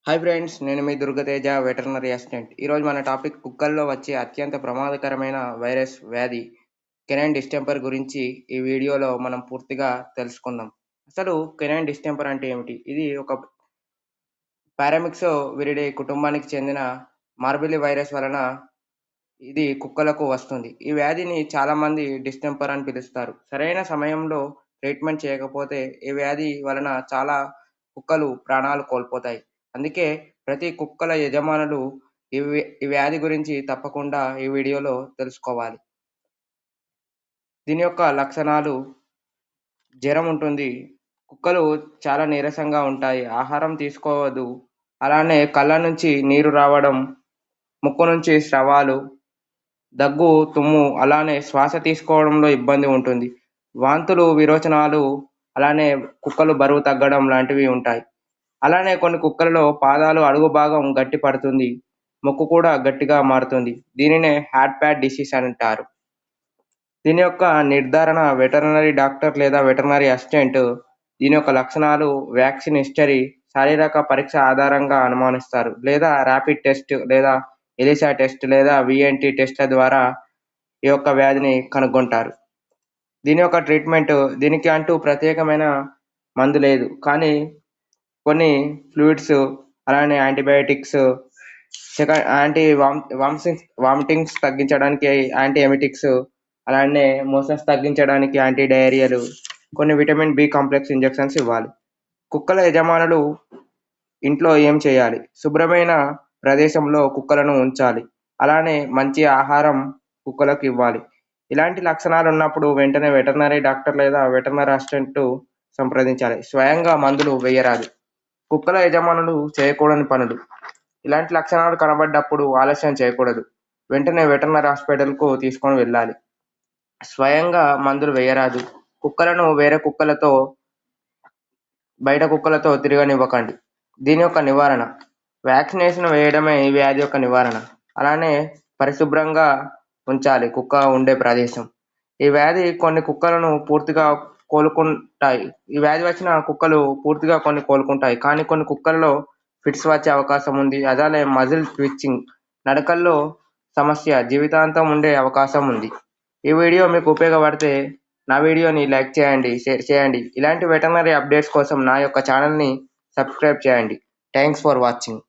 Hi friends, నేను మీ దుర్గతేజ veterinary assistant. ఈరోజు మన టాపిక్ కుక్కల్లో వచ్చే అత్యంత ప్రమాదకరమైన వైరస్ వ్యాధి కెనైన్ డిస్టెంపర్ గురించి ఈ వీడియోలో మనం పూర్తిగా తెలుసుకుందాం. అసలు కెనైన్ డిస్టెంపర్ అంటే ఏమిటి? ఇది ఒక పారామిక్సో విరిడే కుటుంబానికి చెందిన మార్బిలి వైరస్ వలన ఇది కుక్కలకు వస్తుంది. ఈ వ్యాధిని చాలామంది డిస్టెంపర్ అని పిలుస్తారు. సరైన సమయంలో ట్రీట్మెంట్ చేయకపోతే ఈ వ్యాధి వలన చాలా కుక్కలు ప్రాణాలు కోల్పోతాయి. అందుకే ప్రతి కుక్కల యజమానులు ఈ వ్యాధి గురించి తప్పకుండా ఈ వీడియోలో తెలుసుకోవాలి. దీని యొక్క లక్షణాలు: జ్వరం ఉంటుంది. కుక్కలు చాలా నీరసంగా ఉంటాయి. ఆహారం తీసుకోవద్దు. అలానే కళ్ళ నుంచి నీరు రావడం, ముక్కు నుంచి స్రవాలు, దగ్గు, తుమ్ము, అలానే శ్వాస తీసుకోవడంలో ఇబ్బంది ఉంటుంది. వాంతులు, విరోచనాలు, అలానే కుక్కలు బరువు తగ్గడం లాంటివి ఉంటాయి. అలానే కొన్ని కుక్కలలో పాదాలు అడుగు భాగం గట్టి పడుతుంది. ముక్కు కూడా గట్టిగా మారుతుంది. దీనినే హార్ట్ ప్యాడ్ డిసీజ్ అంటారు. దీని యొక్క నిర్ధారణ వెటర్నరీ డాక్టర్ లేదా వెటర్నరీ అసిస్టెంట్ దీని యొక్క లక్షణాలు, వ్యాక్సిన్ హిస్టరీ, శారీరక పరీక్ష ఆధారంగా అనుమానిస్తారు. లేదా ర్యాపిడ్ టెస్ట్ లేదా ఎలిసా టెస్ట్ లేదా విఎన్టీ టెస్ట్ల ద్వారా ఈ యొక్క వ్యాధిని కనుగొంటారు. దీని యొక్క ట్రీట్మెంట్, దీనికి అంటూ ప్రత్యేకమైన మందు లేదు. కానీ కొన్ని ఫ్లూయిడ్స్, అలానే యాంటీబయాటిక్స్, వామిటింగ్స్ తగ్గించడానికి యాంటీ ఎమిటిక్స్, అలానే మోషన్స్ తగ్గించడానికి యాంటీ డయేరియాలు, కొన్ని విటమిన్ బి కాంప్లెక్స్ ఇంజెక్షన్స్ ఇవ్వాలి. కుక్కల యజమానులు ఇంట్లో ఏం చేయాలి? శుభ్రమైన ప్రదేశంలో కుక్కలను ఉంచాలి. అలానే మంచి ఆహారం కుక్కలకు ఇవ్వాలి. ఇలాంటి లక్షణాలు ఉన్నప్పుడు వెంటనే వెటర్నరీ డాక్టర్ లేదా వెటర్నరీ అసిస్టెంట్ సంప్రదించాలి. స్వయంగా మందులు వేయరాదు. కుక్కల యజమానులు చేయకూడని పనులు: ఇలాంటి లక్షణాలు కనబడ్డప్పుడు ఆలస్యం చేయకూడదు. వెంటనే వెటర్నరీ హాస్పిటల్కు తీసుకొని వెళ్ళాలి. స్వయంగా మందులు వేయరాదు. కుక్కలను వేరే కుక్కలతో, బయట కుక్కలతో తిరగనివ్వకండి. దీని యొక్క నివారణ: వ్యాక్సినేషన్ వేయడమే ఈ వ్యాధి యొక్క నివారణ. అలానే పరిశుభ్రంగా ఉంచాలి కుక్క ఉండే ప్రదేశం. ఈ వ్యాధి కొన్ని కుక్కలను పూర్తిగా కోలుకుంటాయి. ఈ వ్యాధి వచ్చిన కుక్కలు పూర్తిగా కొన్ని కోలుకుంటాయి. కానీ కొన్ని కుక్కలలో ఫిట్స్ వచ్చే అవకాశం ఉంది. అలానే మజిల్ ట్విచ్చింగ్, నడకల్లో సమస్య జీవితాంతం ఉండే అవకాశం ఉంది. ఈ వీడియో మీకు ఉపయోగపడితే నా వీడియోని లైక్ చేయండి, షేర్ చేయండి. ఇలాంటి వెటర్నరీ అప్డేట్స్ కోసం నా యొక్క ఛానల్ని సబ్స్క్రైబ్ చేయండి. Thanks for watching.